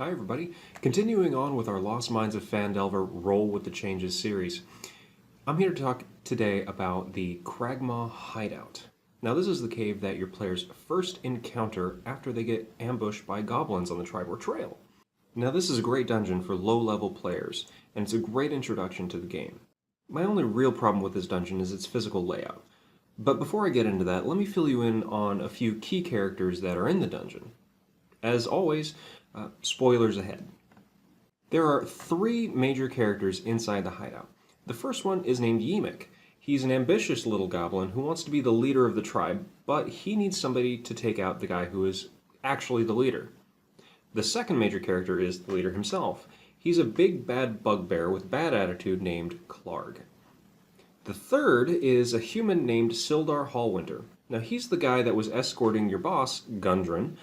Hi everybody, continuing on with our Lost Mines of Phandelver Roll with the Changes series. I'm here to talk today about the Cragmaw Hideout. Now this is the cave that your players first encounter after they get ambushed by goblins on the Triboar Trail. Now this is a great dungeon for low-level players, and it's a great introduction to the game. My only real problem with this dungeon is its physical layout. But before I get into that, let me fill you in on a few key characters that are in the dungeon. As always, spoilers ahead. There are three major characters inside the hideout. The first one is named Yeemik. He's an ambitious little goblin who wants to be the leader of the tribe, but he needs somebody to take out the guy who is actually the leader. The second major character is the leader himself. He's a big bad bugbear with bad attitude named Klarg. The third is a human named Sildar Hallwinter. Now he's the guy that was escorting your boss, Gundren,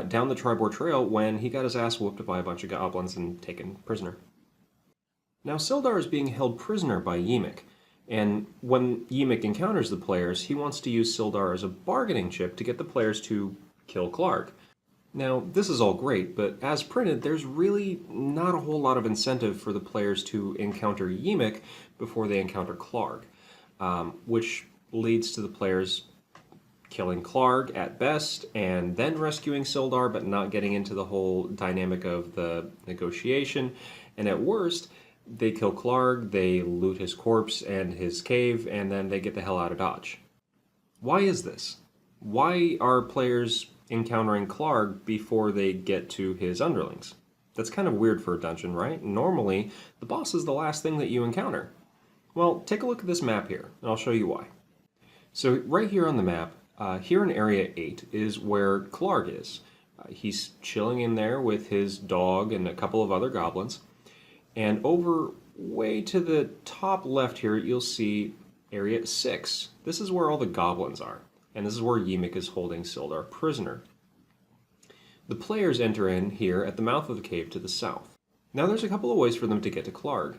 down the Triboar Trail when he got his ass whooped by a bunch of goblins and taken prisoner. Now Sildar is being held prisoner by Yeemik, and when Yeemik encounters the players, he wants to use Sildar as a bargaining chip to get the players to kill Klarg. Now this is all great, but as printed, there's really not a whole lot of incentive for the players to encounter Yeemik before they encounter Klarg, which leads to the players killing Klarg at best, and then rescuing Sildar, but not getting into the whole dynamic of the negotiation. And at worst, they kill Klarg, they loot his corpse and his cave, and then they get the hell out of Dodge. Why is this? Why are players encountering Klarg before they get to his underlings? That's kind of weird for a dungeon, right? Normally, the boss is the last thing that you encounter. Well, take a look at this map here, and I'll show you why. So right here on the map, here in Area 8 is where Klarg is. He's chilling in there with his dog and a couple of other goblins. And over way to the top left here, you'll see Area 6. This is where all the goblins are. And this is where Yeemik is holding Sildar prisoner. The players enter in here at the mouth of the cave to the south. Now there's a couple of ways for them to get to Klarg.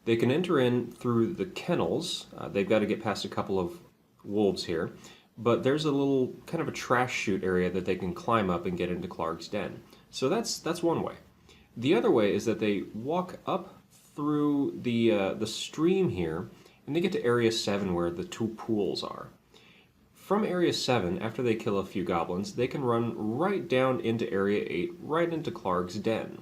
They can enter in through the kennels. They've got to get past a couple of wolves here. But there's a little kind of a trash chute area that they can climb up and get into Klarg's den. So that's one way. The other way is that they walk up through the stream here, and they get to Area 7 where the two pools are. From Area 7, after they kill a few goblins, they can run right down into Area 8, right into Klarg's den.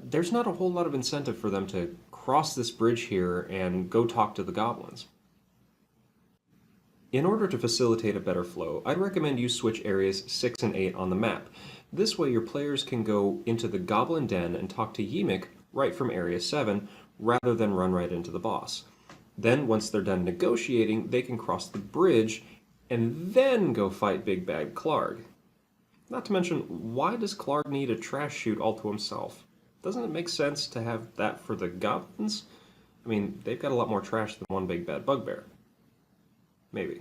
There's not a whole lot of incentive for them to cross this bridge here and go talk to the goblins. In order to facilitate a better flow, I'd recommend you switch areas 6 and 8 on the map. This way your players can go into the Goblin Den and talk to Yeemik right from Area 7, rather than run right into the boss. Then, once they're done negotiating, they can cross the bridge and then go fight Big Bad Klarg. Not to mention, why does Klarg need a trash chute all to himself? Doesn't it make sense to have that for the goblins? I mean, they've got a lot more trash than one big bad bugbear. Maybe.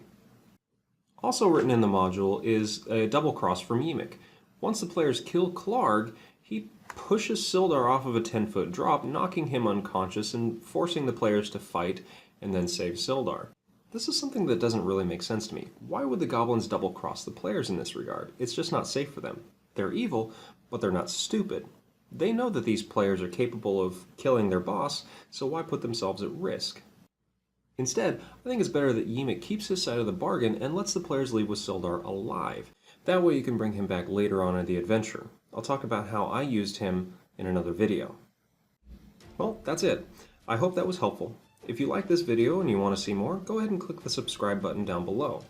Also written in the module is a double cross from Yeemik. Once the players kill Klarg, he pushes Sildar off of a 10-foot drop, knocking him unconscious and forcing the players to fight and then save Sildar. This is something that doesn't really make sense to me. Why would the goblins double cross the players in this regard? It's just not safe for them. They're evil, but they're not stupid. They know that these players are capable of killing their boss, so why put themselves at risk? Instead, I think it's better that Yeemik keeps his side of the bargain and lets the players leave with Sildar alive. That way you can bring him back later on in the adventure. I'll talk about how I used him in another video. Well, that's it. I hope that was helpful. If you like this video and you want to see more, go ahead and click the subscribe button down below.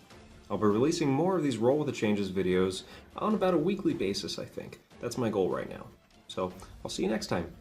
I'll be releasing more of these Roll with the Changes videos on about a weekly basis, I think. That's my goal right now. So, I'll see you next time.